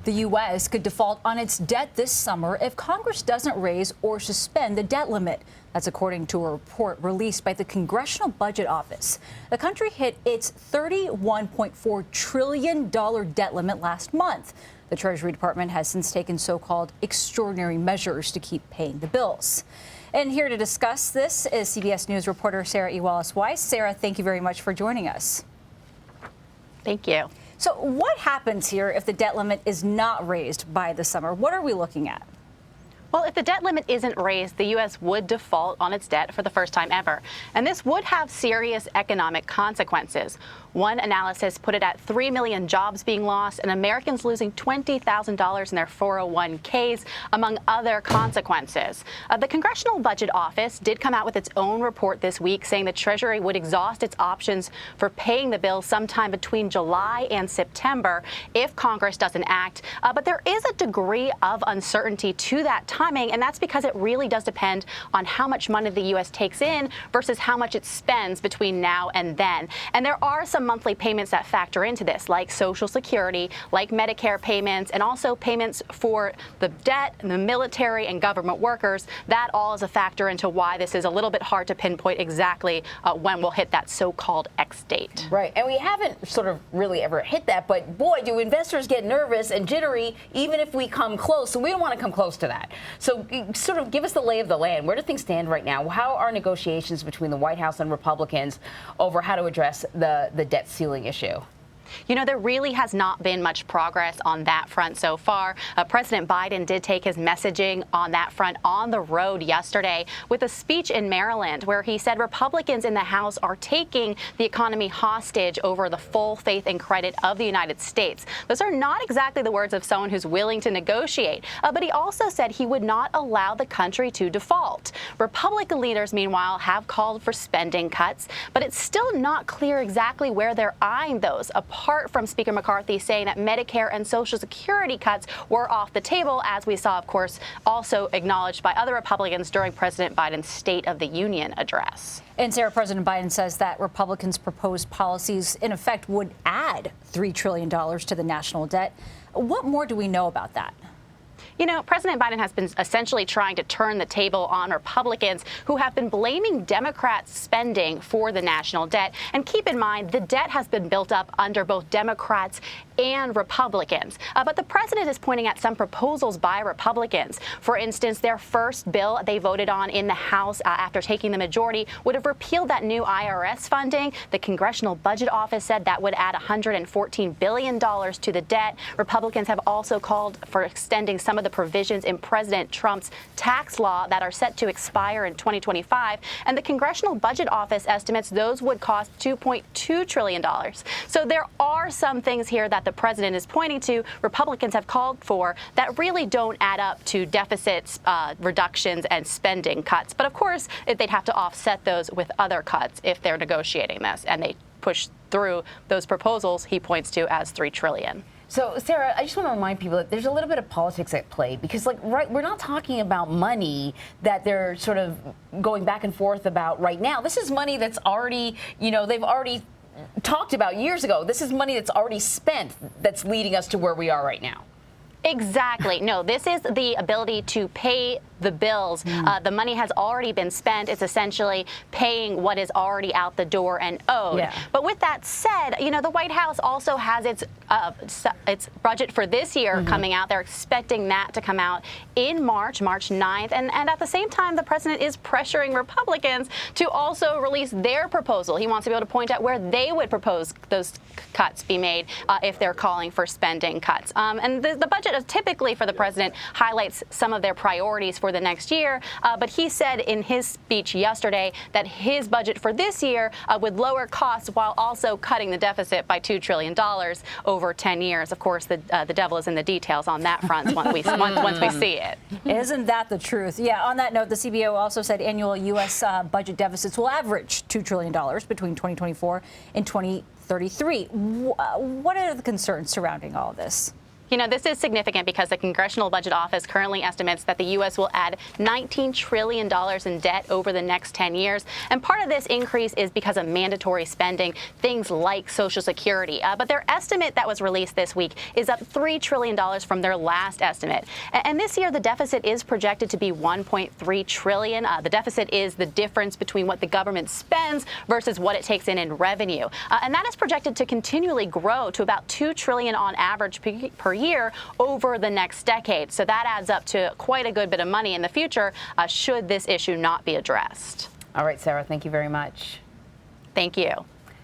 The U.S. could default on its debt this summer if Congress doesn't raise or suspend the debt limit. That's according to a report released by the Congressional Budget Office. The country hit its $31.4 trillion debt limit last month. The Treasury Department has since taken so-called extraordinary measures to keep paying the bills. And here to discuss this is CBS News reporter Sarah Ewall-Wice. Sarah, thank you very much for joining us. Thank you. So what happens here if the debt limit is not raised by the summer? What are we looking at? Well, if the debt limit isn't raised, the U.S. would default on its debt for the first time ever. And this would have serious economic consequences. One analysis put it at 3 million jobs being lost and Americans losing $20,000 in their 401ks, among other consequences. The Congressional Budget Office did come out with its own report this week saying the Treasury would exhaust its options for paying the bill sometime between July and September if Congress doesn't act. But there is a degree of uncertainty to that timing, and that's because it really does depend on how much money the U.S. takes in versus how much it spends between now and then. And there are some monthly payments that factor into this, like Social Security, like Medicare payments, and also payments for the debt, and the military, and government workers. That all is a factor into why this is a little bit hard to pinpoint exactly when we'll hit that so-called X date. Right, and we haven't sort of really ever hit that, but boy, do investors get nervous and jittery even if we come close, so we don't want to come close to that. So sort of give us the lay of the land. Where do things stand right now? How are negotiations between the White House and Republicans over how to address the debt ceiling issue? You know, there really has not been much progress on that front so far. President Biden did take his messaging on that front on the road yesterday with a speech in Maryland where he said Republicans in the House are taking the economy hostage over the full faith and credit of the United States. Those are not exactly the words of someone who's willing to negotiate, but he also said he would not allow the country to default. Republican leaders, meanwhile, have called for spending cuts, but it's still not clear exactly where they're eyeing those, apart from Speaker McCarthy saying that Medicare and Social Security cuts were off the table, as we saw, of course, also acknowledged by other Republicans during President Biden's State of the Union address. And Sarah, President Biden says that Republicans' proposed policies, in effect, would add $3 trillion to the national debt. What more do we know about that? You know, President Biden has been essentially trying to turn the table on Republicans who have been blaming Democrats' spending for the national debt. And keep in mind, the debt has been built up under both Democrats and Republicans. But the president is pointing at some proposals by Republicans. For instance, their first bill they voted on in the House after taking the majority would have repealed that new IRS funding. The Congressional Budget Office said that would add $114 billion to the debt. Republicans have also called for extending some of the provisions in President Trump's tax law that are set to expire in 2025. And the Congressional Budget Office estimates those would cost $2.2 trillion. So there are some things here that the president is pointing to, Republicans have called for, that really don't add up to deficits, reductions, and spending cuts. But of course, they'd have to offset those with other cuts if they're negotiating this, and they push through those proposals he points to as $3 trillion. So, Sarah, I just want to remind people that there's a little bit of politics at play because, we're not talking about money that they're sort of going back and forth about right now. This is money that's already, they've already talked about years ago. This is money that's already spent that's leading us to where we are right now. Exactly. No, this is the ability to pay the bills. The money has already been spent. It's essentially paying what is already out the door and owed. Yeah. But with that said, the White House also has its budget for this year coming out. They're expecting that to come out in March 9th. And at the same time, the president is pressuring Republicans to also release their proposal. He wants to be able to point out where they would propose those cuts be made if they're calling for spending cuts. And the budget typically for the president highlights some of their priorities for the next year. But he said in his speech yesterday that his budget for this year would lower costs while also cutting the deficit by $2 trillion over 10 years. Of course, the devil is in the details on that front once we see it. Isn't that the truth? Yeah, on that note, the CBO also said annual U.S. budget deficits will average $2 trillion between 2024 and 2033. What are the concerns surrounding all of this? You know, this is significant because the Congressional Budget Office currently estimates that the U.S. will add $19 trillion in debt over the next 10 years. And part of this increase is because of mandatory spending, things like Social Security. But their estimate that was released this week is up $3 trillion from their last estimate. And this year, the deficit is projected to be $1.3 trillion. The deficit is the difference between what the government spends versus what it takes in revenue. And that is projected to continually grow to about $2 trillion on average per year over the next decade. So that adds up to quite a good bit of money in the future should this issue not be addressed. All right, Sarah, thank you very much. Thank you.